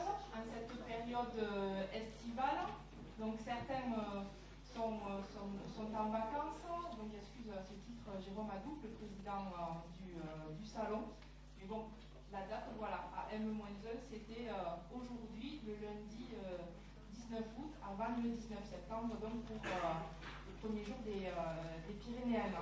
en cette période estivale. Donc certains sont en vacances. Donc j'excuse à ce titre Jérôme Adouk, le président du salon. Mais bon, la date, voilà, à M-1, c'était aujourd'hui, le lundi 19 août, avant le 19 septembre, donc pour le premier jour des Pyrénéennes.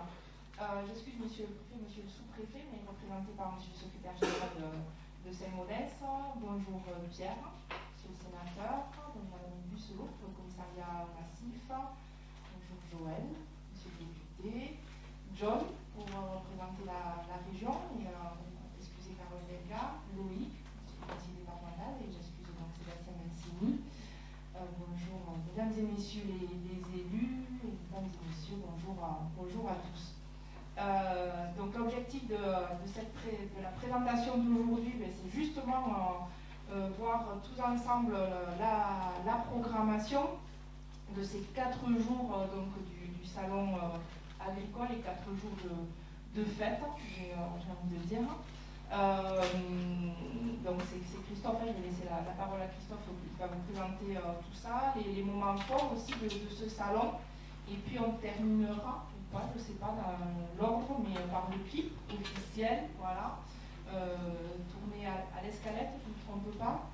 J'excuse monsieur le préfet, monsieur le sous-préfet, mais représenté par monsieur le secrétaire général de Saint-Modeste. Bonjour Pierre, monsieur le sénateur. Bonjour madame Busselot pour le commissariat massif. Bonjour Joël, monsieur le député. John pour représenter la région. Et excusez Carole Delga. Loïc, monsieur le conseiller départemental. Et j'excuse donc Sébastien Mancini. Bonjour mesdames et messieurs les élus. Et mesdames et messieurs, bonjour à tous. Donc l'objectif de la présentation d'aujourd'hui, c'est justement voir tous ensemble la programmation de ces 4 jours donc, du salon agricole et 4 jours de fête, j'ai envie de dire. Donc c'est Christophe, je vais laisser la parole à Christophe qui va vous présenter tout ça, les moments forts aussi de ce salon, et puis on terminera. Je ne sais pas dans l'ordre, mais par le clip officiel, voilà, tourné à l'escalette, je ne me trompe pas,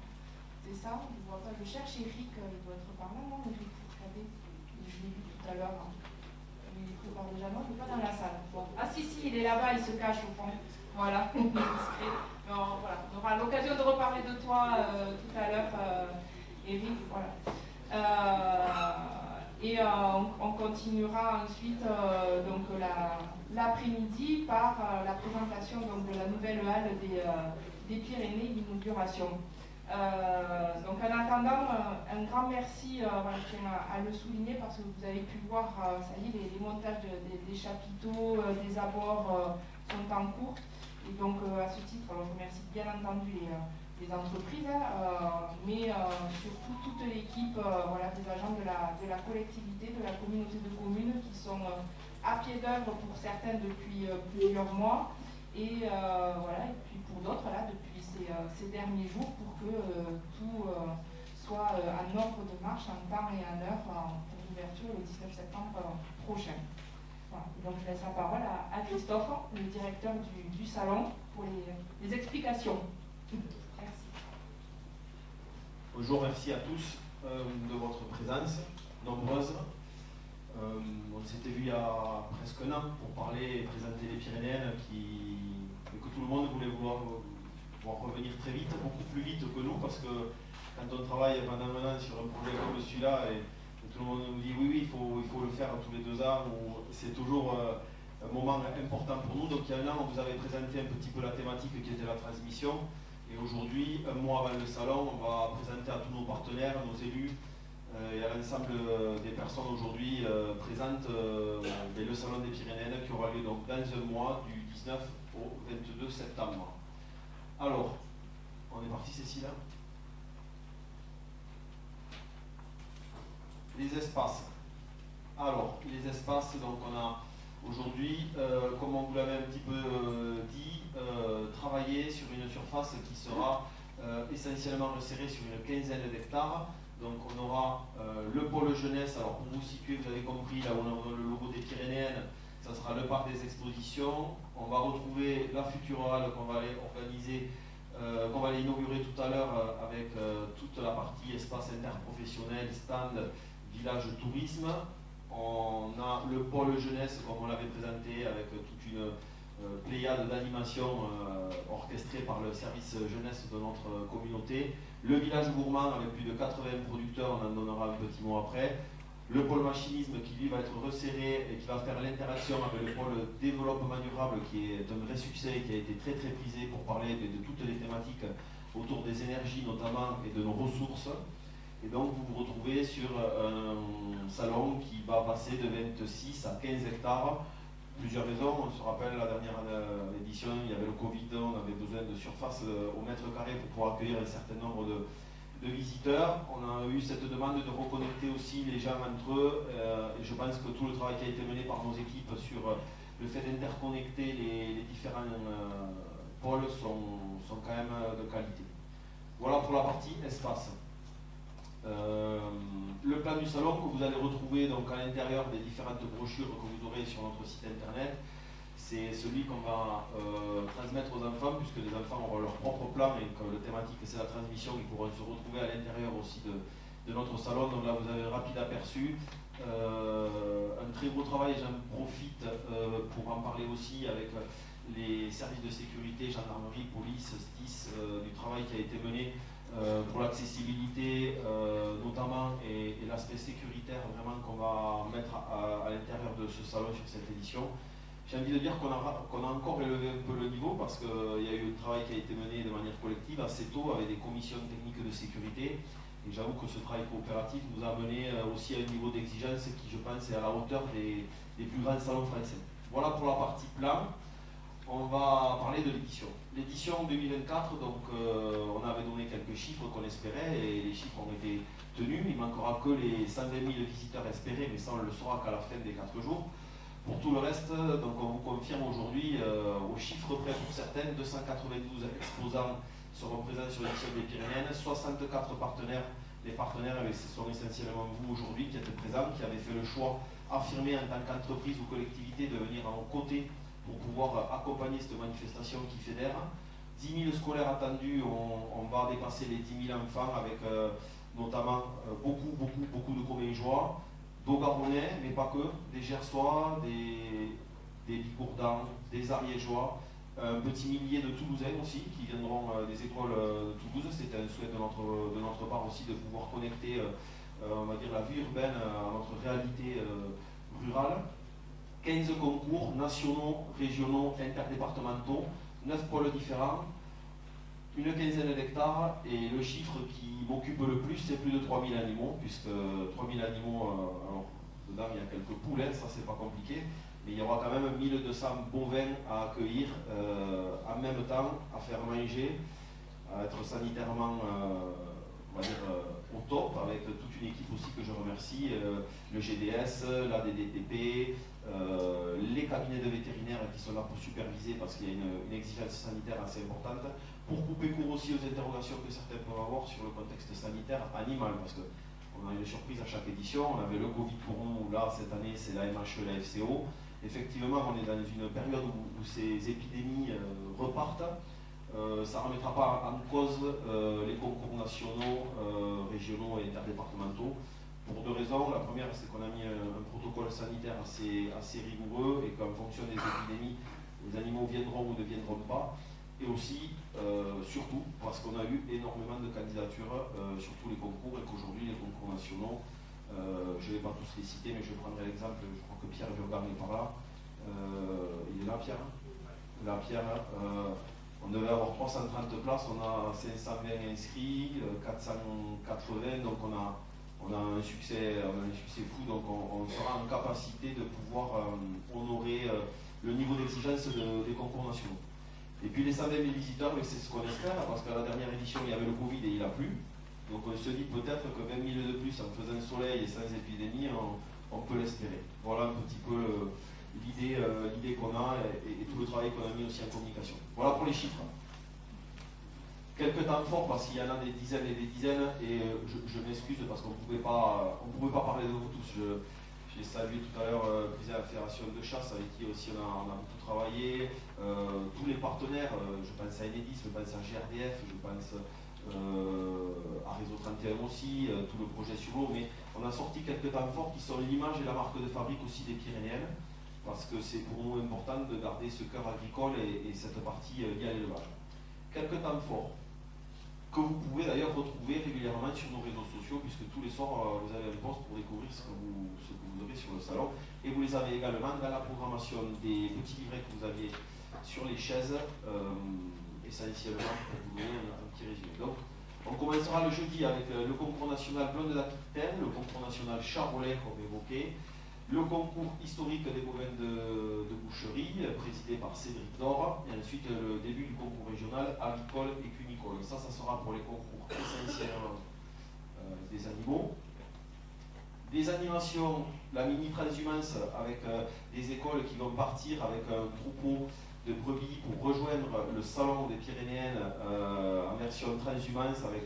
c'est ça, je ne vois pas, je cherche Eric, il doit être par là, non, Eric Fourcadé, je l'ai vu tout à l'heure, il est prépare déjà, non, il n'est pas dans la salle. Bon. Ah si, il est là-bas, il se cache au fond, voilà, non, voilà. On aura l'occasion de reparler de toi tout à l'heure, Eric, voilà. Et on continuera ensuite donc l'après-midi par la présentation donc, de la nouvelle halle des Pyrénées d'inauguration. Donc en attendant, un grand merci, voilà, je tiens à le souligner parce que vous avez pu voir, ça y est, les montages des chapiteaux, des abords sont en cours. Et donc à ce titre, je remercie bien entendu les entreprises, mais surtout toute l'équipe voilà, des agents de la collectivité, de la communauté de communes qui sont à pied d'œuvre pour certains depuis plusieurs mois et, voilà, et puis pour d'autres là depuis ces derniers jours pour que tout soit en ordre de marche en temps et en heure pour l'ouverture le 19 septembre prochain. Voilà. Donc je laisse la parole à Christophe, le directeur du salon, pour les explications. Merci. Bonjour, merci à tous de votre présence, nombreuse. On s'était vu il y a presque un an pour parler et présenter les Pyrénéennes que tout le monde voulait voir revenir très vite, beaucoup plus vite que nous, parce que quand on travaille pendant un an sur un projet comme celui-là, et tout le monde nous dit oui, il faut le faire tous les 2 ans, c'est toujours un moment important pour nous. Donc il y a un an, on vous avait présenté un petit peu la thématique qui était la transmission. Et aujourd'hui, un mois avant le salon, on va présenter à tous nos partenaires, nos élus et à l'ensemble des personnes aujourd'hui présentes le salon des Pyrénéennes qui aura lieu donc dans un mois du 19 au 22 septembre. Alors, on est parti Cécile. Les espaces. Alors, les espaces, donc on a aujourd'hui, comme on vous l'avait un petit peu dit, travailler sur une surface qui sera essentiellement resserrée sur une quinzaine d'hectares. Donc on aura le pôle jeunesse. Alors pour vous situer, vous avez compris, là où on a le logo des Pyrénéennes, ça sera le parc des expositions. On va retrouver la future halle qu'on va aller organiser, qu'on va aller inaugurer tout à l'heure avec toute la partie espace interprofessionnel, stand, village tourisme. On a le pôle jeunesse, comme on l'avait présenté, avec toute une pléiade d'animations orchestrées par le service jeunesse de notre communauté. Le village gourmand avec plus de 80 producteurs, on en donnera un petit mot après. Le pôle machinisme qui lui va être resserré et qui va faire l'interaction avec le pôle développement durable qui est un vrai succès et qui a été très très prisé pour parler de toutes les thématiques autour des énergies notamment et de nos ressources. Et donc vous vous retrouvez sur un salon qui va passer de 26 à 15 hectares. Plusieurs raisons, on se rappelle la dernière édition, il y avait le Covid, on avait besoin de surface au mètre carré pour pouvoir accueillir un certain nombre de visiteurs. On a eu cette demande de reconnecter aussi les gens entre eux et je pense que tout le travail qui a été mené par nos équipes sur le fait d'interconnecter les différents pôles sont quand même de qualité. Voilà pour la partie espace. Le plan du salon que vous allez retrouver donc à l'intérieur des différentes brochures que vous aurez sur notre site internet, c'est celui qu'on va transmettre aux enfants, puisque les enfants auront leur propre plan et que le thématique c'est la transmission, ils pourront se retrouver à l'intérieur aussi de notre salon. Donc là vous avez un rapide aperçu, un très beau travail, j'en profite pour en parler aussi avec les services de sécurité, gendarmerie, police, STIS, du travail qui a été mené pour l'accessibilité notamment et l'aspect sécuritaire vraiment qu'on va mettre à l'intérieur de ce salon sur cette édition. J'ai envie de dire qu'on a encore élevé un peu le niveau parce qu'il y a eu un travail qui a été mené de manière collective assez tôt avec des commissions techniques de sécurité. Et j'avoue que ce travail coopératif nous a mené aussi à un niveau d'exigence qui, je pense, est à la hauteur des plus grands salons français. Voilà pour la partie plan. On va parler de l'édition. L'édition 2024, donc on avait donné quelques chiffres qu'on espérait et les chiffres ont été tenus. Il ne manquera que les 120 000 visiteurs espérés, mais ça on le saura qu'à la fin des 4 jours. Pour tout le reste, donc on vous confirme aujourd'hui, au chiffre près pour certaines, 292 exposants seront présents sur l'édition des Pyrénées, 64 partenaires. Les partenaires, ce sont essentiellement vous aujourd'hui qui êtes présents, qui avez fait le choix affirmé en tant qu'entreprise ou collectivité de venir à nos côtés pour pouvoir accompagner cette manifestation qui fédère. 10 000 scolaires attendus, on va dépasser les 10 000 enfants avec notamment beaucoup de Coméjois, d'Augaronnais, mais pas que, des Gersois, des Bigourdans, des Ariégeois, un petit millier de Toulousains aussi qui viendront des écoles de Toulouse. C'était un souhait de notre part aussi de pouvoir connecter on va dire la vie urbaine à notre réalité rurale. 15 concours nationaux, régionaux, interdépartementaux, 9 pôles différents, une quinzaine d'hectares, et le chiffre qui m'occupe le plus, c'est plus de 3000 animaux, puisque 3000 animaux, alors dedans il y a quelques poules, ça c'est pas compliqué, mais il y aura quand même 1200 bovins à accueillir en même temps, à faire manger, à être sanitairement on va dire, au top, avec toute une équipe aussi que je remercie, le GDS, la DDTP, les cabinets de vétérinaires qui sont là pour superviser parce qu'il y a une exigence sanitaire assez importante, pour couper court aussi aux interrogations que certains peuvent avoir sur le contexte sanitaire animal, parce qu'on a une surprise à chaque édition. On avait le Covid pour nous, là cette année c'est la MHE, la FCO. Effectivement on est dans une période où ces épidémies repartent. Ça ne remettra pas en cause les concours nationaux, régionaux et interdépartementaux, pour deux raisons. La première, c'est qu'on a mis un protocole sanitaire assez rigoureux et qu'en fonction des épidémies, les animaux viendront ou ne viendront pas. Et aussi, surtout, parce qu'on a eu énormément de candidatures sur tous les concours et qu'aujourd'hui, les concours nationaux, je ne vais pas tous les citer, mais je prendrai l'exemple, je crois que Pierre Burgan est par là. Il est là, Pierre? Là, Pierre. On devait avoir 330 places, on a 520 inscrits, 480, donc on a un succès fou, donc on sera en capacité de pouvoir honorer le niveau d'exigence des concours nationaux. Et puis les 120 000 visiteurs, c'est ce qu'on espère, parce qu'à la dernière édition, il y avait le Covid et il a plu. Donc on se dit peut-être que 20 000 de plus en faisant soleil et sans épidémie, on peut l'espérer. Voilà un petit peu l'idée qu'on a et tout le travail qu'on a mis aussi en communication. Voilà pour les chiffres. Quelques temps forts parce qu'il y en a des dizaines et des dizaines et je m'excuse parce qu'on ne pouvait pas parler de vous tous. J'ai salué tout à l'heure le président de la Fédération de chasse avec qui aussi on a beaucoup travaillé. Tous les partenaires, je pense à Enedis, je pense à GRDF, je pense à Réseau 31 aussi, tout le projet sur l'eau, mais on a sorti quelques temps forts qui sont l'image et la marque de fabrique aussi des Pyrénéennes, parce que c'est pour nous important de garder ce cœur agricole et cette partie liée à l'élevage. Quelques temps forts que vous pouvez d'ailleurs retrouver régulièrement sur nos réseaux sociaux, puisque tous les soirs vous avez un post pour découvrir ce que vous aurez sur le salon, et vous les avez également dans la programmation des petits livrets que vous aviez sur les chaises, essentiellement pour vous donner un petit résumé. Donc, on commencera le jeudi avec le concours national Blonde d'Aquitaine, le concours national Charolais comme évoqué, le concours historique des bovins de boucherie, présidé par Cédric Dor, et ensuite le début du concours régional avicole et cunicole. Ça sera pour les concours essentiels des animaux. Des animations, la mini transhumance avec des écoles qui vont partir avec un troupeau de brebis pour rejoindre le salon des Pyrénéennes en version transhumance avec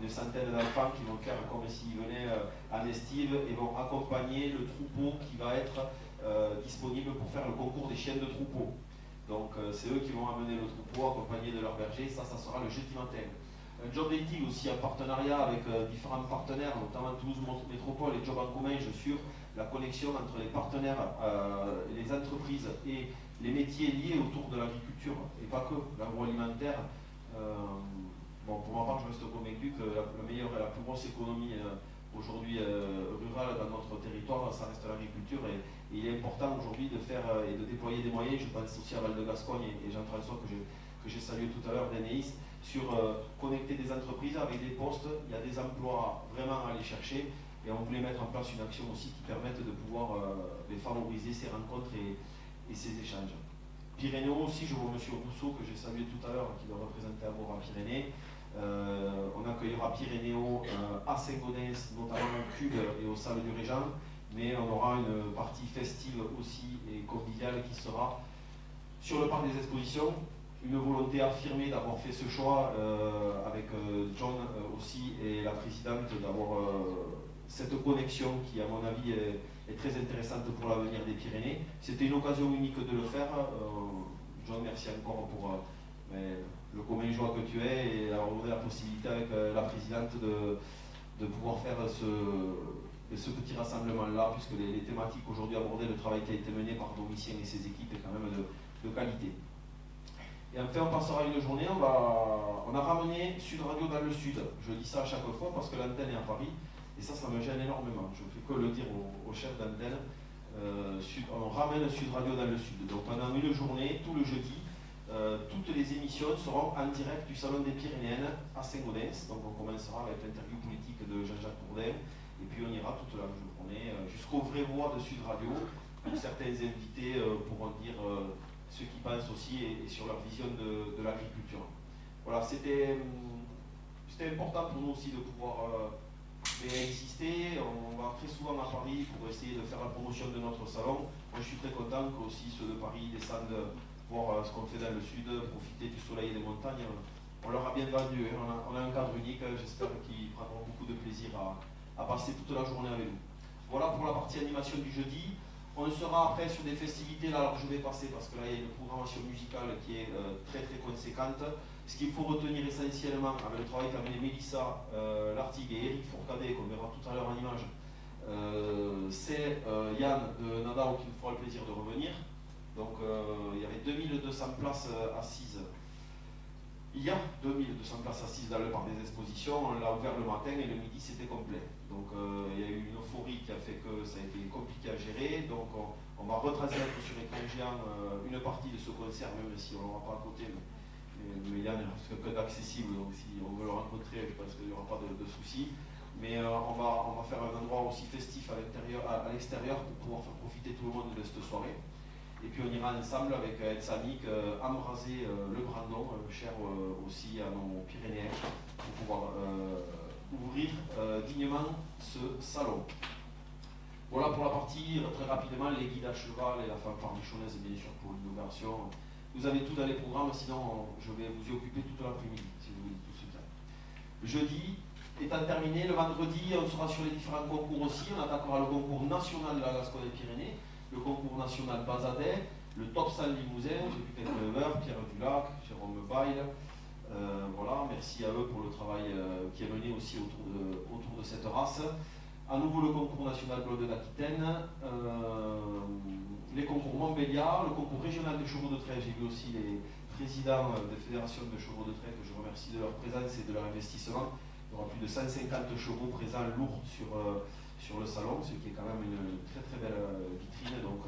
une centaine d'enfants qui vont faire comme s'ils venaient en estive et vont accompagner le troupeau qui va être disponible pour faire le concours des chiens de troupeau. Donc c'est eux qui vont amener le troupeau accompagné de leur berger, ça sera le jeudi matin. Un job dating aussi en partenariat avec différents partenaires, notamment Toulouse Métropole et Job en commun sur la connexion entre les partenaires, les entreprises et les métiers liés autour de l'agriculture, et pas que l'agroalimentaire. Bon, pour ma part, je reste convaincu que la meilleure et la plus grosse économie aujourd'hui rurale dans notre territoire, ça reste l'agriculture, et il est important aujourd'hui de faire et de déployer des moyens. Je pense aussi à Val de Gascogne et Jean-François que j'ai salué tout à l'heure d'Eneis, sur connecter des entreprises avec des postes. Il y a des emplois vraiment à aller chercher, et on voulait mettre en place une action aussi qui permette de pouvoir favoriser ces rencontres et ces échanges. Pyrénéo aussi, je vois M. Rousseau que j'ai salué tout à l'heure, qui va représenter Agora Pyrénées. On accueillera Pyrénéo à Saint-Gaudens, notamment au Cube et aux salles du Régent, mais on aura une partie festive aussi et conviviale qui sera sur le parc des expositions. Une volonté affirmée d'avoir fait ce choix avec John aussi et la présidente, d'avoir cette connexion qui, à mon avis, est très intéressante pour l'avenir des Pyrénées. C'était une occasion unique de le faire. John, merci encore pour le commun joie que tu es et avoir donné la possibilité avec la présidente de pouvoir faire ce petit rassemblement-là, puisque les thématiques aujourd'hui abordées, le travail qui a été mené par Domitien et ses équipes est quand même de qualité. Et enfin, on passera une journée, on a ramené Sud Radio dans le Sud. Je dis ça à chaque fois parce que l'antenne est à Paris, et ça me gêne énormément. Je ne fais que le dire au chef d'antenne. On ramène Sud Radio dans le Sud. Donc pendant une journée, tout le jeudi, toutes les émissions seront en direct du Salon des Pyrénéennes à Saint-Gaudens. Donc on commencera avec l'interview politique de Jean-Jacques Bourdin, et puis on ira toute la journée jusqu'aux vraies voix de Sud Radio, où certains invités pourront dire ce qu'ils pensent aussi et sur leur vision de l'agriculture. Voilà, c'était important pour nous aussi de pouvoir exister. On va très souvent à Paris pour essayer de faire la promotion de notre salon. Moi, je suis très content que aussi ceux de Paris descendent voir ce qu'on fait dans le sud, profiter du soleil et des montagnes. On leur a bien vendu, hein. On a un cadre unique. J'espère qu'ils prendront beaucoup de plaisir à passer toute la journée avec nous. Voilà pour la partie animation du jeudi. On sera après sur des festivités, là, alors je vais passer parce que là il y a une programmation musicale qui est très très conséquente. Ce qu'il faut retenir essentiellement avec le travail qu'a mené Mélissa Lartigue et Eric Fourcadet, qu'on verra tout à l'heure en image, c'est Yann de Nadao qui nous fera le plaisir de revenir. Donc il y avait 2200 places assises. Il y a 2200 places assises dans le parc des expositions. On l'a ouvert le matin et le midi c'était complet. Donc il y a eu une euphorie qui a fait que ça a été compliqué à gérer. Donc on va retransmettre sur écran géant une partie de ce concert, même si on ne l'aura pas à côté. Mais Yann ne reste que d'accessible, donc si on veut le rencontrer, je pense qu'il n'y aura pas de soucis. Mais on va faire un endroit aussi festif à l'extérieur pour pouvoir faire profiter tout le monde de cette soirée. Et puis on ira ensemble avec Ed Samick embraser le Brandon, cher aussi à nos Pyrénéens, pour pouvoir ouvrir dignement ce salon. Voilà pour la partie, très rapidement, les guides à cheval et la fanfare bichonnaise, bien sûr, pour l'innovation. Vous avez tout dans les programmes, sinon je vais vous y occuper toute l'après-midi, si vous voulez tout ce temps. Le jeudi étant terminé, le vendredi, on sera sur les différents concours aussi. On attaquera le concours national de la Gascogne-Pyrénées, le concours national Bazadet, le top 100 Limousin, j'ai vu quelques éleveurs, Pierre Dulac, Jérôme Bail. Voilà, merci à eux pour le travail qui est mené aussi autour de cette race. À nouveau le concours national Bleu d'Aquitaine, les concours Montbéliard, le concours régional des chevaux de trait. J'ai vu aussi les présidents des fédérations de chevaux de trait que je remercie de leur présence et de leur investissement. Il y aura plus de 150 chevaux présents lourds sur le salon, ce qui est quand même une très très belle vitrine. Donc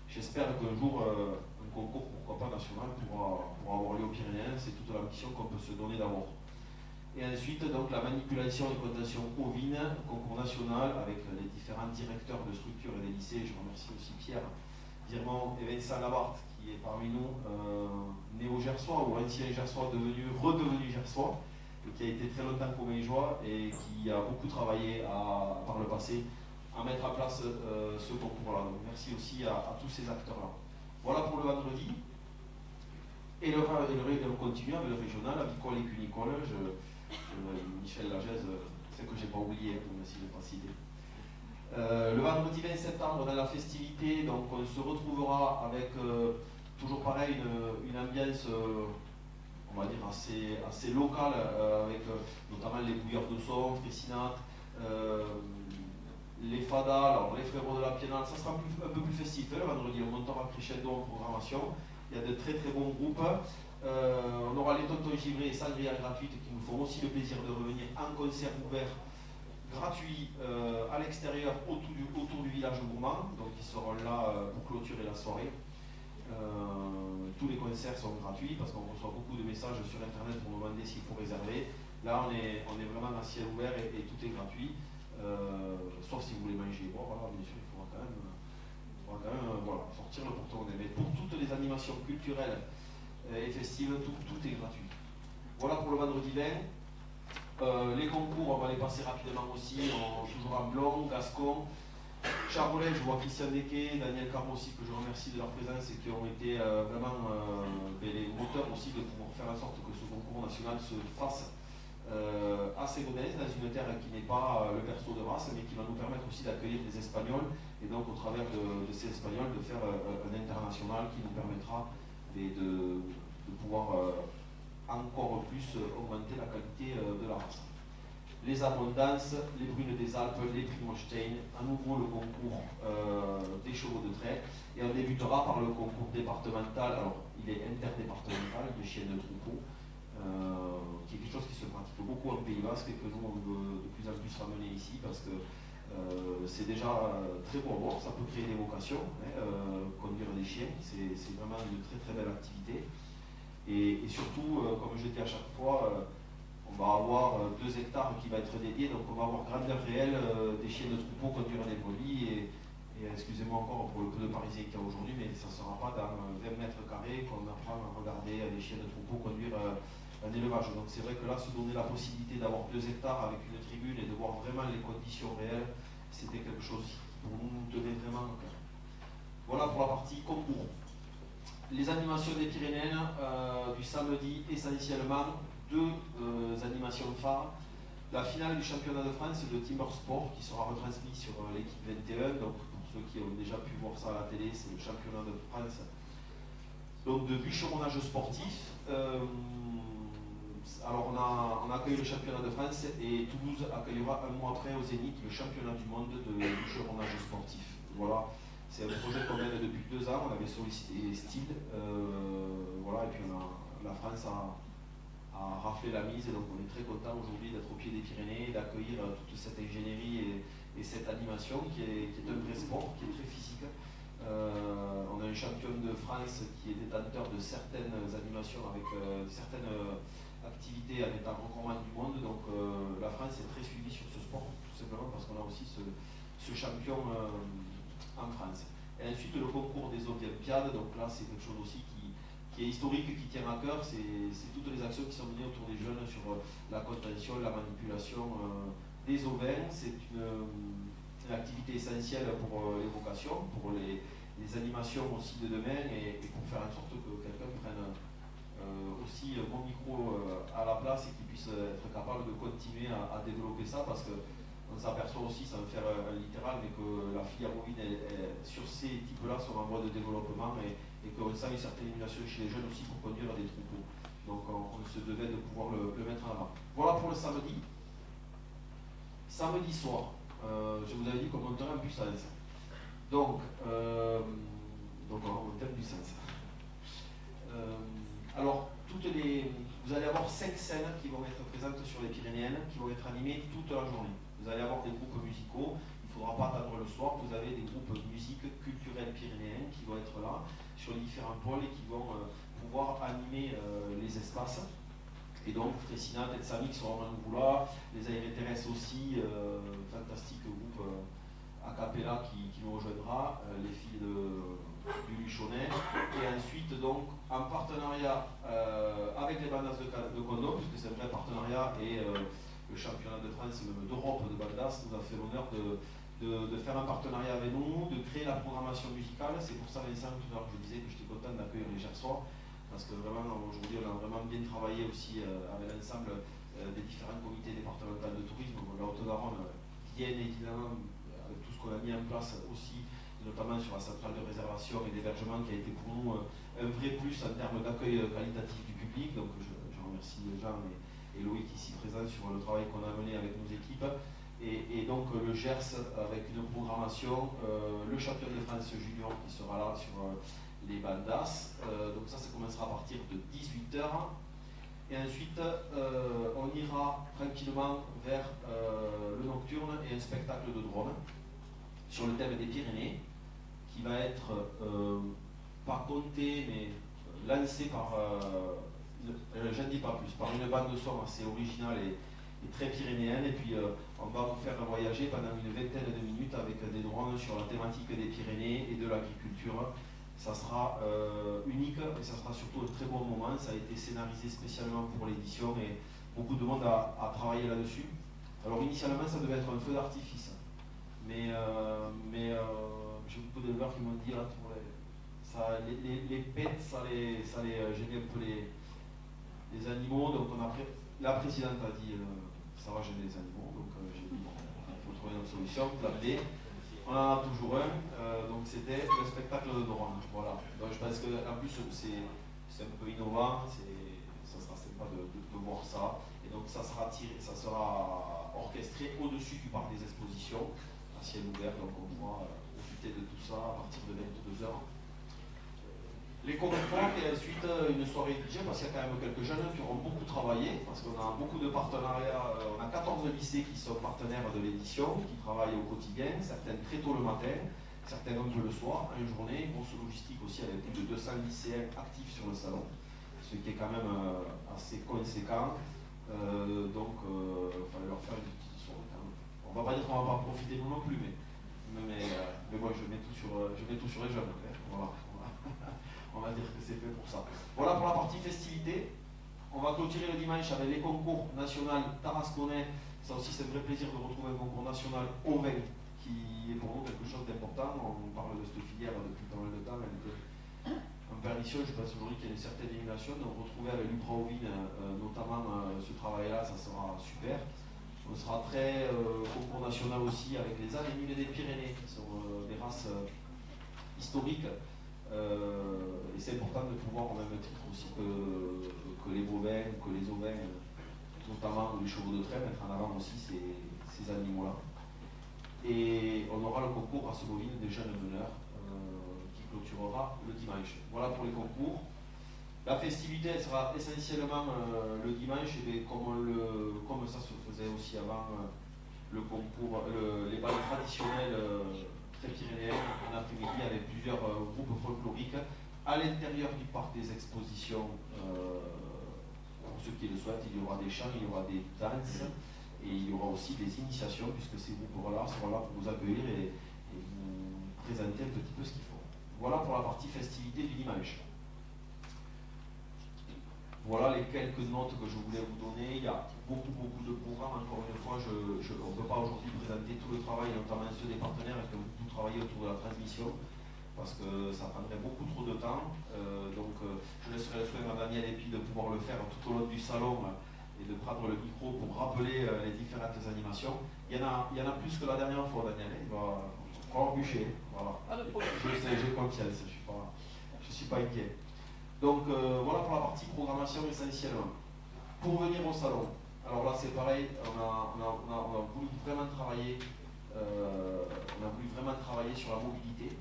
j'espère qu'un jour un concours, pourquoi pas national, pourra avoir lieu aux Pyrénéens. C'est toute la mission qu'on peut se donner d'abord. Et ensuite, donc, la manipulation et contention ovine, concours national avec les différents directeurs de structures et des lycées. Je remercie aussi Pierre Dirmont et Vincent Labarthe qui est parmi nous, néo-gersois ou ancien gersois redevenu gersois, et qui a été très longtemps commingeois et qui a beaucoup travaillé par le passé à mettre en place ce concours-là. Donc merci aussi à tous ces acteurs-là. Voilà pour le vendredi. Et le continue avec le régional, avicole et cunicole. Michel Lagèze, c'est que j'ai pas oublié, même si je l'ai pas cité. Le vendredi 20 septembre, dans la festivité, donc on se retrouvera avec toujours pareil une ambiance, on va dire assez locale, avec notamment les bouilleurs de son, Fressinat, les fadas, alors les frérots de la Piennale. Ça sera un peu plus festif, le vendredi. On montera crescendo en programmation. Il y a de très très bons groupes. On aura les tontons givrés et sangria gratuites qui nous font aussi le plaisir de revenir en concert ouvert gratuit à l'extérieur autour du village gourmand. Donc ils seront là pour clôturer la soirée. Tous les concerts sont gratuits parce qu'on reçoit beaucoup de messages sur internet pour nous demander s'il faut réserver. Là on est vraiment à ciel ouvert et tout est gratuit. Sauf si vous voulez manger. Bon, voilà, bien sûr, il faudra quand même voilà, sortir le porte-monnaie. Mais pour toutes les animations culturelles et festives, tout est gratuit. Voilà pour le vendredi 20. Les concours, on va les passer rapidement aussi, toujours en Blon, Gascon, Charolais. Je vois Christian Dequet, Daniel Carmo aussi, que je remercie de leur présence et qui ont été vraiment les moteurs aussi de pouvoir faire en sorte que ce concours national se fasse à Ségonès, dans une terre qui n'est pas le berceau de race, mais qui va nous permettre aussi d'accueillir des Espagnols, et donc au travers de ces Espagnols de faire un international qui nous permettra de pouvoir encore plus augmenter la qualité de la race. Les Abondances, les Brunes des Alpes, les Primostein, à nouveau le concours des chevaux de trait, et on débutera par le concours départemental, alors il est interdépartemental, de chiennes de troupeau, qui est quelque chose qui se pratique beaucoup en Pays Basque et que nous on veut de plus en plus ramener ici parce que c'est déjà très beau à voir, ça peut créer des vocations, conduire des chiens, c'est vraiment une très très belle activité. Et surtout, comme je dis à chaque fois, on va avoir 2 hectares qui va être dédié, donc on va avoir grandeur réelle des chiens de troupeau conduire des brebis et excusez-moi encore pour le peu de Parisiens qu'il y a aujourd'hui, mais ça ne sera pas dans 20 mètres carrés qu'on apprend à regarder les chiens de troupeau conduire un élevage. Donc c'est vrai que là, se donner la possibilité d'avoir 2 hectares avec une tribune et de voir vraiment les conditions réelles, c'était quelque chose qui pour nous tenait vraiment au cœur. Voilà pour la partie concours. Les animations des Pyrénéennes du samedi, essentiellement 2 animations phares. La finale du championnat de France de Timber Sport qui sera retransmise sur l'équipe 21. Donc pour ceux qui ont déjà pu voir ça à la télé, c'est le championnat de France donc de bûcheronnage sportif. Alors on accueille le championnat de France et Toulouse accueillera un mois après au Zénith le championnat du monde de bûcheronnage sportif. Voilà, c'est un projet qu'on mène depuis 2 ans, on avait sollicité Style, voilà, et puis la France a raflé la mise et donc on est très content aujourd'hui d'être au pied des Pyrénées, d'accueillir toute cette ingénierie et cette animation qui est un vrai sport, qui est très physique. On a une championne de France qui est détenteur de certaines animations avec certaines activités en état record du monde. Donc la France est très suivie sur ce sport, tout simplement parce qu'on a aussi ce champion en France. Et ensuite le concours des Olympiades, donc là c'est quelque chose aussi qui est historique, qui tient à cœur, c'est toutes les actions qui sont menées autour des jeunes sur la contention, la manipulation des ovins. C'est une activité essentielle pour les vocations, pour les animations aussi de demain et pour faire en sorte que quelqu'un prenne aussi mon micro à la place et qu'il puisse être capable de continuer à développer ça parce qu'on s'aperçoit aussi, sans faire un littéral, mais que la filière bovine sur ces types-là sont en voie de développement et qu'on sent une certaine émulation chez les jeunes aussi pour conduire des troupeaux. Donc on se devait de pouvoir le mettre en avant. Voilà pour le samedi. Samedi soir, je vous avais dit qu'on monterait en puissance. Donc on va monter en puissance. Alors, vous allez avoir 5 scènes qui vont être présentes sur les Pyrénéennes, qui vont être animées toute la journée. Vous allez avoir des groupes musicaux, il ne faudra pas attendre le soir, vous avez des groupes de musique culturelle pyrénéenne qui vont être là, sur les différents pôles et qui vont pouvoir animer les espaces. Et donc, Fressinat, Tetsami qui seront à nouveau là, les Aérés Terrestres aussi, fantastique groupe a cappella qui nous rejoindra, les filles du Luchonnet, et ensuite donc en partenariat avec les bandas de Condom, puisque c'est un vrai partenariat et le championnat de France, même d'Europe de bandas, nous a fait l'honneur de faire un partenariat avec nous, de créer la programmation musicale. C'est pour ça, Vincent, tout à l'heure je disais que j'étais content d'accueillir les Gersois, parce que vraiment aujourd'hui on a vraiment bien travaillé aussi avec l'ensemble des différents comités départementaux de tourisme. La Haute-Garonne, bien évidemment, avec tout ce qu'on a mis en place aussi, notamment sur la centrale de réservation et d'hébergement qui a été pour nous un vrai plus en termes d'accueil qualitatif du public. Donc je remercie Jean et Loïc ici présents sur le travail qu'on a mené avec nos équipes. Et donc le Gers avec une programmation, le champion de France junior qui sera là sur les bandas. Donc ça commencera à partir de 18h. Et ensuite, on ira tranquillement vers le nocturne et un spectacle de drone sur le thème des Pyrénées, qui va être pas compté, mais lancé par, je ne dis pas plus, par une bande de son assez originale et très pyrénéenne. Et puis, on va vous faire voyager pendant une vingtaine de minutes avec des drones sur la thématique des Pyrénées et de l'agriculture. Ça sera unique et ça sera surtout un très bon moment. Ça a été scénarisé spécialement pour l'édition et beaucoup de monde a travaillé là-dessus. Alors initialement ça devait être un feu d'artifice, mais j'ai beaucoup d'éleveurs qui m'ont dit là, les pets, ça les gênait un peu les animaux. Donc la présidente a dit ça va gêner les animaux, donc j'ai dit bon, il faut trouver une solution, plan B. On en a toujours un, donc c'était le spectacle de drone. Voilà. Donc je pense qu'en plus c'est un peu innovant, ça sera sympa de voir ça. Et donc ça sera orchestré au-dessus du parc des expositions, à ciel ouvert, donc on pourra profiter de tout ça à partir de 22h. Les concours et ensuite une soirée DJ, parce qu'il y a quand même quelques jeunes qui auront beaucoup travaillé, parce qu'on a beaucoup de partenariats, on a 14 lycées qui sont partenaires de l'édition, qui travaillent au quotidien, certains très tôt le matin, certains un peu le soir, en journée, grosse logistique aussi avec plus de 200 lycéens actifs sur le salon, ce qui est quand même assez conséquent, donc il fallait leur faire une petite soirée quand même. On ne va pas dire qu'on ne va pas profiter nous non plus, mais moi je mets tout sur les jeunes, voilà. On va dire que c'est fait pour ça. Voilà pour la partie festivité. On va clôturer le dimanche avec les concours nationaux tarasconnais. Ça aussi, c'est un vrai plaisir de retrouver un concours national au vin, qui est pour nous quelque chose d'important. On parle de cette filière depuis pas mal de temps. Elle était en perdition. Je pense aujourd'hui qu'il y a une certaine émulation. Donc, retrouver avec l'Upra au vin, notamment ce travail-là, ça sera super. On sera très concours national aussi avec les ânes et mules des Pyrénées, qui sont des races historiques. Et c'est important de pouvoir au même titre aussi que les bovins, que les ovins, notamment les chevaux de trait, mettre en avant aussi ces animaux-là. Et on aura le concours race bovine des jeunes meneurs qui clôturera le dimanche. Voilà pour les concours. La festivité elle sera essentiellement le dimanche, et comme ça se faisait aussi avant le concours, les balles traditionnelles pyrénéenne en après-midi avec plusieurs groupes folkloriques à l'intérieur du parc des expositions. Pour ceux qui le souhaitent, il y aura des chants, il y aura des danses et il y aura aussi des initiations, puisque ces groupes-là seront là pour vous accueillir et vous présenter un petit peu ce qu'ils font. Voilà pour la partie festivité du dimanche. Voilà les quelques notes que je voulais vous donner. Il y a beaucoup de programmes. Encore une fois, on ne peut pas aujourd'hui présenter tout le travail, notamment ceux des partenaires qui ont beaucoup travaillé autour de la transmission, parce que ça prendrait beaucoup trop de temps. Donc je laisserai le soin à Daniel et puis de pouvoir le faire tout au long du salon et de prendre le micro pour rappeler les différentes animations. Il y en a plus que la dernière fois, Daniel. Il va encore bûcher. Voilà. Je sais, j'ai confiance. Je suis pas inquiet. Donc voilà pour la partie programmation essentiellement. Pour venir au salon, alors là c'est pareil, on a voulu vraiment travailler, sur la mobilité.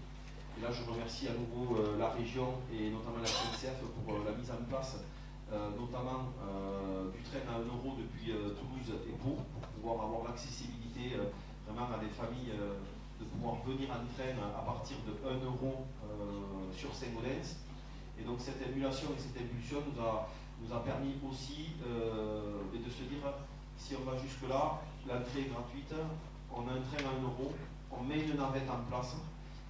Et là je remercie à nouveau la région et notamment la SNCF pour la mise en place, notamment du train à 1 euro depuis Toulouse et pour pouvoir avoir l'accessibilité vraiment à des familles, de pouvoir venir en train à partir de 1 euro sur Saint-Gaudens. Et donc cette émulation et cette impulsion nous a permis aussi de se dire, si on va jusque-là, l'entrée est gratuite, on a un train à 1 euro, on met une navette en place,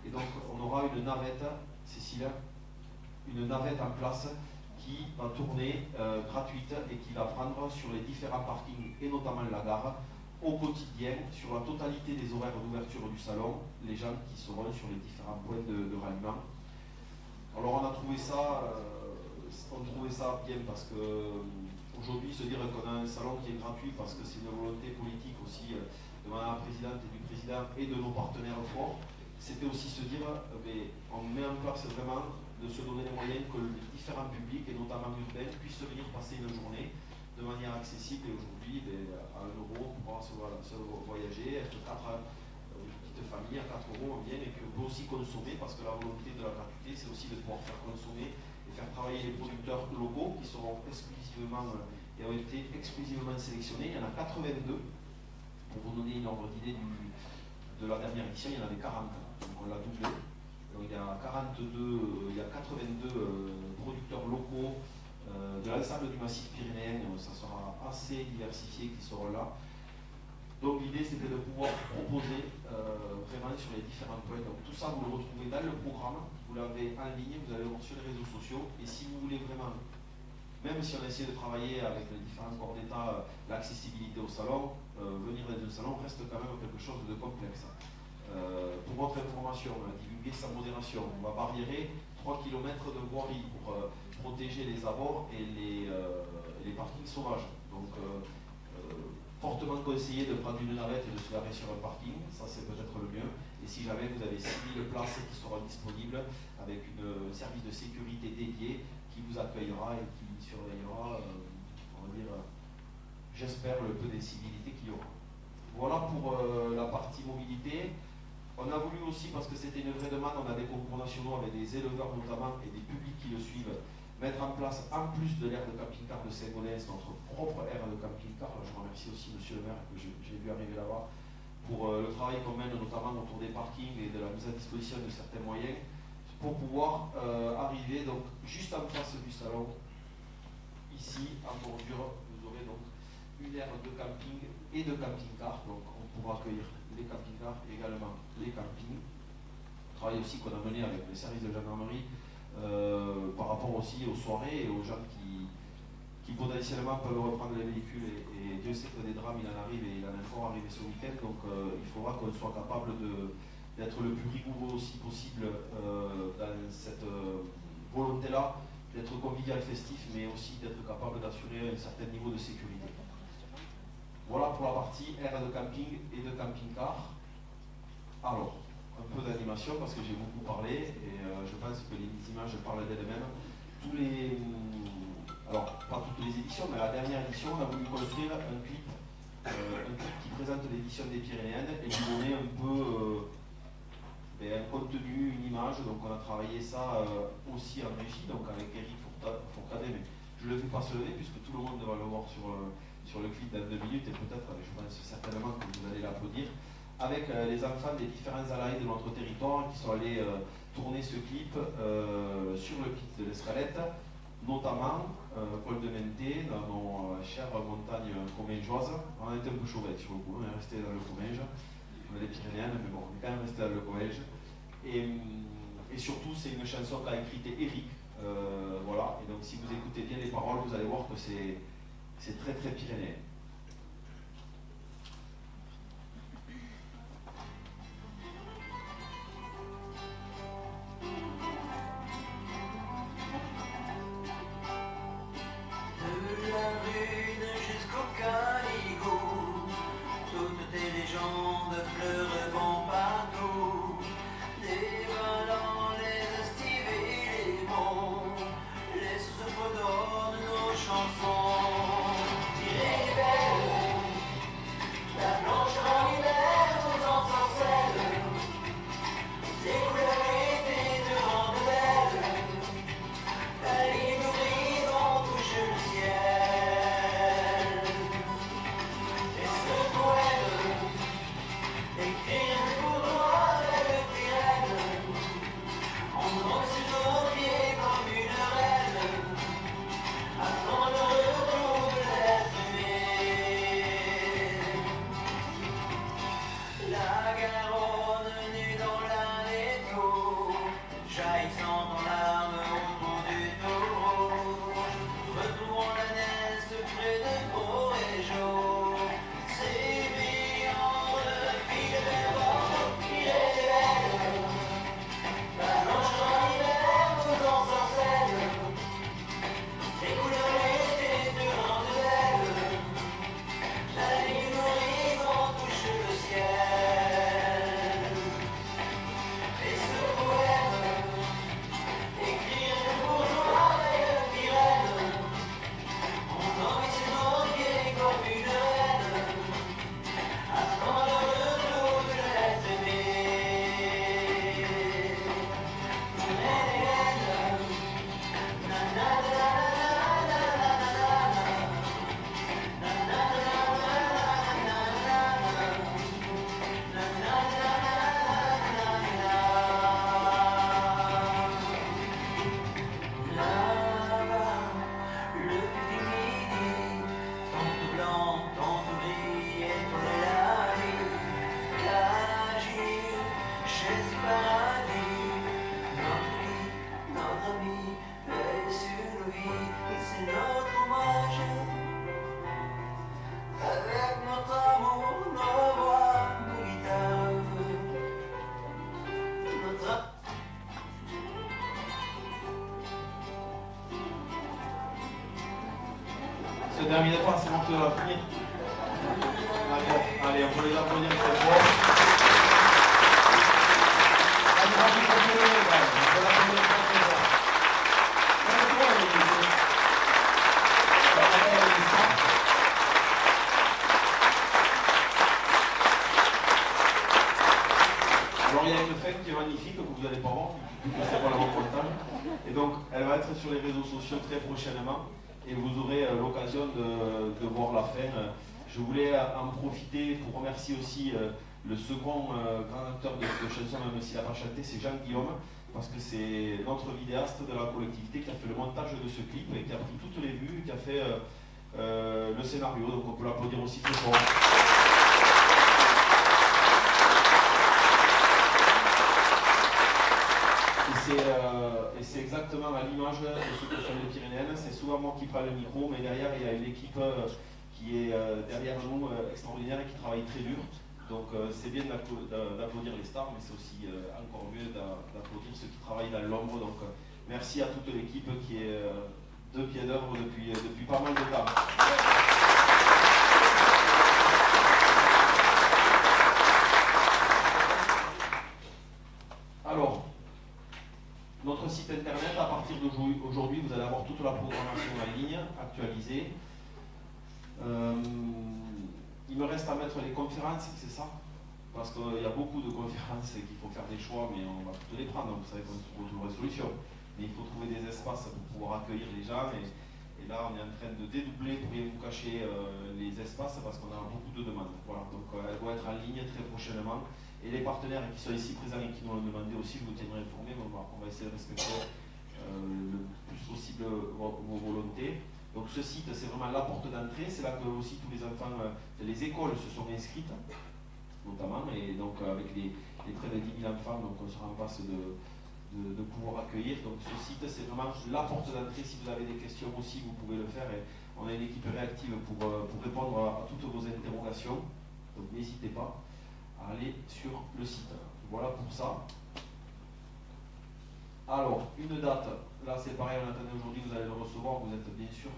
et donc on aura une navette, Cécile, une navette en place qui va tourner gratuite et qui va prendre sur les différents parkings, et notamment la gare, au quotidien, sur la totalité des horaires d'ouverture du salon, les gens qui seront sur les différents points de ralliement. Alors on a trouvé ça on trouvait ça bien parce que aujourd'hui, se dire qu'on a un salon qui est gratuit parce que c'est une volonté politique aussi de Madame la Présidente et du Président et de nos partenaires forts, c'était aussi se dire, on met en place vraiment de se donner les moyens que les différents publics, et notamment urbains, puissent venir passer une journée de manière accessible. Et aujourd'hui, à 1 euro, on pourra se voyager, être une petite famille, à 4 euros, on vient, et puis on peut aussi consommer, parce que la volonté de la gratuité, c'est aussi de pouvoir faire consommer et faire travailler les producteurs locaux qui seront exclusivement et ont été exclusivement sélectionnés. Il y en a 82. Pour vous donner une ordre d'idée de la dernière édition, il y en avait 40. Donc on l'a doublé. Donc il y a 82 producteurs locaux de l'ensemble du massif pyrénéen. Ça sera assez diversifié qui seront là. Donc l'idée c'était de pouvoir proposer vraiment sur les différents points. Donc tout ça vous le retrouvez dans le programme, vous l'avez en ligne, vous allez le voir sur les réseaux sociaux. Et si vous voulez vraiment, même si on essaie de travailler avec les différents corps d'État, l'accessibilité au salon, venir dans un salon reste quand même quelque chose de complexe. Pour votre information, on a divulgué sans modération. On va barriérer 3 km de voirie pour protéger les abords et les parkings sauvages. Donc, fortement conseillé de prendre une navette et de se garer sur un parking, ça c'est peut-être le mieux. Et si jamais vous avez 6000 places qui seront disponibles avec un service de sécurité dédié qui vous accueillera et qui surveillera, on va dire, j'espère, le peu d'incivilité qu'il y aura. Voilà pour la partie mobilité. On a voulu aussi, parce que c'était une vraie demande, on a des concours nationaux avec des éleveurs notamment et des publics qui le suivent, mettre en place, en plus de l'aire de camping-car de Saint-Gaudens, notre propre aire de camping-car. Je remercie aussi monsieur le maire que j'ai vu arriver là-bas, pour le travail qu'on mène notamment autour des parkings et de la mise à disposition de certains moyens, pour pouvoir arriver donc juste en face du salon, ici, en bordure, vous aurez donc une aire de camping et de camping-car. Donc on pourra accueillir les camping-cars, également les campings. Travail aussi qu'on a mené avec les services de gendarmerie par rapport aussi aux soirées et aux gens qui potentiellement peuvent reprendre les véhicules. Et Dieu sait que des drames, il en arrive et il en est encore arrivé ce week-end. Donc il faudra qu'on soit capable d'être le plus rigoureux aussi possible dans cette volonté-là, d'être convivial festif, mais aussi d'être capable d'assurer un certain niveau de sécurité. Voilà pour la partie aire de camping et de camping-car. Alors, un peu d'animation parce que j'ai beaucoup parlé et je pense que les images parlent d'elles-mêmes. Alors, pas toutes les éditions, mais la dernière édition, on a voulu construire un clip qui présente l'édition des Pyrénéennes et lui donner un peu un contenu, une image. Donc on a travaillé ça aussi en régie, donc avec Eric Fourcadet, mais je ne le fais pas se lever puisque tout le monde va le voir sur le clip dans 2 minutes et peut-être, je pense certainement que vous allez l'applaudir, avec les enfants des différents salariés de notre territoire qui sont allés tourner ce clip sur le pic de l'Escalette, notamment Col de Menté, dans nos chères montagnes commingeoises. On était un peu chauvette sur le coup, on est resté dans le Comminges, on est des Pyrénéennes, mais bon, on est quand même resté dans le Comminges. Et surtout, c'est une chanson qu'a écrite Eric. Voilà, et donc si vous écoutez bien les paroles, vous allez voir que c'est très très pyrénéen. terminez pas, c'est bon que ça va finir. D'accord, allez, on peut les applaudir très fort. Allez, on peut continuer, on peut l'applaudir très fort. Alors il y a une fête qui est magnifique que vous n'allez pas voir, vu que c'est pas le reportage. Et donc elle va être sur les réseaux sociaux très prochainement et vous aurez l'occasion de voir la fin. Je voulais en profiter pour remercier aussi le second grand acteur de cette chanson, même s'il n'a pas chanté, c'est Jean Guillaume, parce que c'est notre vidéaste de la collectivité qui a fait le montage de ce clip et qui a pris toutes les vues, qui a fait le scénario, donc on peut l'applaudir aussi très fort. Et c'est exactement à l'image de ce que sont les Pyrénéennes. C'est souvent moi qui prends le micro, mais derrière il y a une équipe qui est derrière nous extraordinaire et qui travaille très dur. Donc c'est bien d'applaudir les stars, mais c'est aussi encore mieux d'applaudir ceux qui travaillent dans l'ombre. Donc merci à toute l'équipe qui est de pied d'œuvre depuis pas mal de temps. Alors, notre site internet, à partir d'aujourd'hui, vous allez avoir toute la programmation en ligne, actualisée. Il me reste à mettre les conférences, c'est ça? Parce qu'il y a beaucoup de conférences et qu'il faut faire des choix, mais on va toutes les prendre, donc vous savez qu'on trouve une solution. Mais il faut trouver des espaces pour pouvoir accueillir les gens, et là on est en train de dédoubler pour rien vous cacher les espaces parce qu'on a beaucoup de demandes. Voilà, donc elle doit être en ligne très prochainement. Et les partenaires qui sont ici présents et qui nous l'ont demandé aussi, je vous tiendrai informé, mais on va essayer de respecter le plus possible vos volontés. Donc ce site, c'est vraiment la porte d'entrée, c'est là que aussi tous les enfants, les écoles se sont inscrites, notamment, et donc avec les près de 10 000 enfants, donc on sera en passe de pouvoir accueillir. Donc ce site, c'est vraiment la porte d'entrée. Si vous avez des questions aussi, vous pouvez le faire, et on a une équipe réactive pour répondre à toutes vos interrogations, donc n'hésitez pas à aller sur le site. Voilà pour ça. Alors, une date, là c'est pareil, on attendait aujourd'hui, vous allez le recevoir, vous êtes bien sûr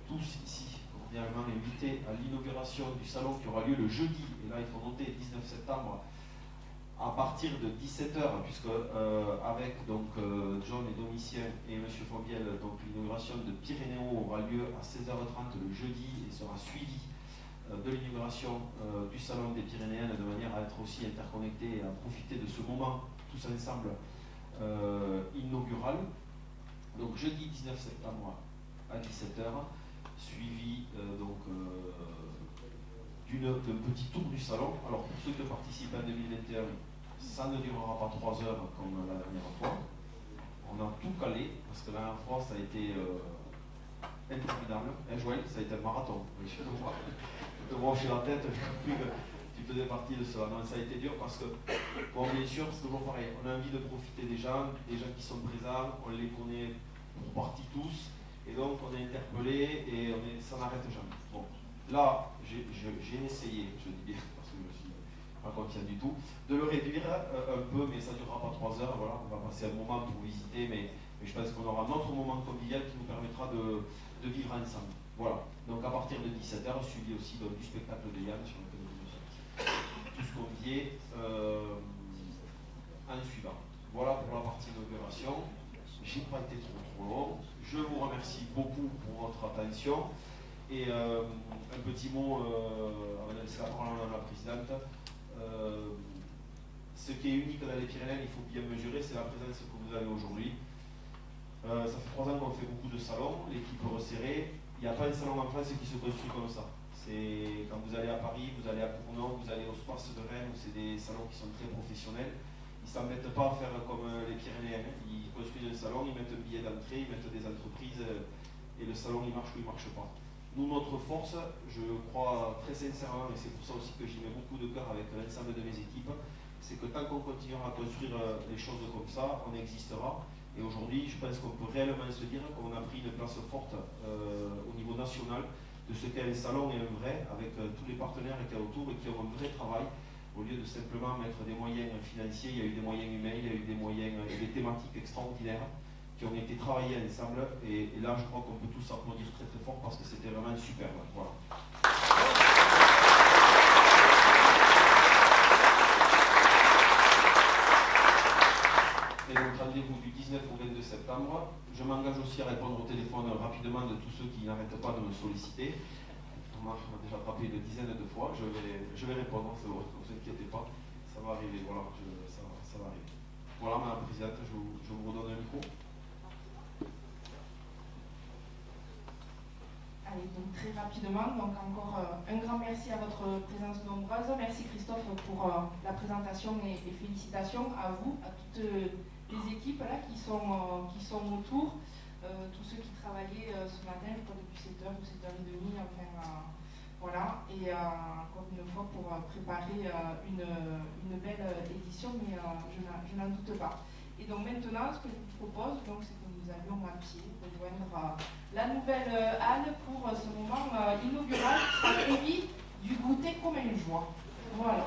tous ici, cordialement invités à l'inauguration du salon qui aura lieu le jeudi, et là il faut noter 19 septembre, à partir de 17h, puisque avec donc, John et Domitien et M. Fogiel, donc l'inauguration de Pyrénéo aura lieu à 16h30 le jeudi et sera suivie de l'inauguration du Salon des Pyrénéennes, de manière à être aussi interconnectés et à profiter de ce moment tous ensemble inaugural. Donc jeudi 19 septembre à 17h, suivi d'un petit tour du salon. Alors pour ceux qui participent en 2021, ça ne durera pas 3 heures comme la dernière fois. On a tout calé, parce que la dernière fois ça a été interminable. Joël, ça a été un marathon. Je te brancher la tête, je compris que tu faisais partie de cela. Non, ça a été dur parce que, bon, bien sûr, c'est toujours pareil. On a envie de profiter des gens qui sont présents, on les connaît pour partie tous, et donc on est interpellé et ça n'arrête jamais. Bon, là, j'ai essayé, je dis bien, parce que je ne suis pas confiant du tout, de le réduire un peu, mais ça ne durera pas 3 heures. Voilà, on va passer un moment pour visiter, mais je pense qu'on aura un autre moment convivial qui nous permettra de vivre ensemble. Voilà, donc à partir de 17h, suivi aussi du spectacle de Yann sur lequel nous sommes tous conviés en suivant. Voilà pour la partie d'inauguration. Je n'ai pas été trop long. Je vous remercie beaucoup pour votre attention. Et un petit mot, avant de laisser la parole à la présidente. Ce qui est unique dans les Pyrénées, il faut bien mesurer, c'est la présence que vous avez aujourd'hui. Ça fait 3 ans qu'on fait beaucoup de salons, l'équipe resserrée. Il n'y a pas un salon en France qui se construit comme ça. C'est quand vous allez à Paris, vous allez à Cournon, vous allez au Space de Rennes, où c'est des salons qui sont très professionnels. Ils ne s'en mettent pas à faire comme les Pyrénéens. Ils construisent un salon, ils mettent un billet d'entrée, ils mettent des entreprises, et le salon il marche ou il ne marche pas. Nous, notre force, je crois très sincèrement, et c'est pour ça aussi que j'y mets beaucoup de cœur avec l'ensemble de mes équipes, c'est que tant qu'on continuera à construire les choses comme ça, on existera. Et aujourd'hui, je pense qu'on peut réellement se dire qu'on a pris une place forte au niveau national de ce qu'est un salon et un vrai, avec tous les partenaires qui sont autour et qui ont un vrai travail, au lieu de simplement mettre des moyens financiers. Il y a eu des moyens humains, il y a eu des moyens et des thématiques extraordinaires. qui ont été travaillés ensemble. Et là, je crois qu'on peut tous applaudir très très fort parce que c'était vraiment superbe. Voilà. Et donc rendez-vous du 19 au 22 septembre. Je m'engage aussi à répondre au téléphone rapidement de tous ceux qui n'arrêtent pas de me solliciter. On m'a déjà frappé une dizaine de fois. Je vais répondre, ne vous inquiétez pas. Ça va arriver, voilà, ça va arriver. Voilà, Madame la Présidente, je vous redonne le micro. Allez, donc très rapidement, donc encore un grand merci à votre présence nombreuse. Merci Christophe pour la présentation et félicitations à vous, à toutes les équipes là qui sont autour, tous ceux qui travaillaient ce matin, je crois depuis 7h ou 7h30, enfin voilà, et encore une fois pour préparer une belle édition, mais je n'en doute pas. Et donc maintenant, ce que je vous propose, c'est que nous allions à pied rejoindre la nouvelle halle pour ce moment inaugural qui sera suivi du goûter comme une joie. Voilà.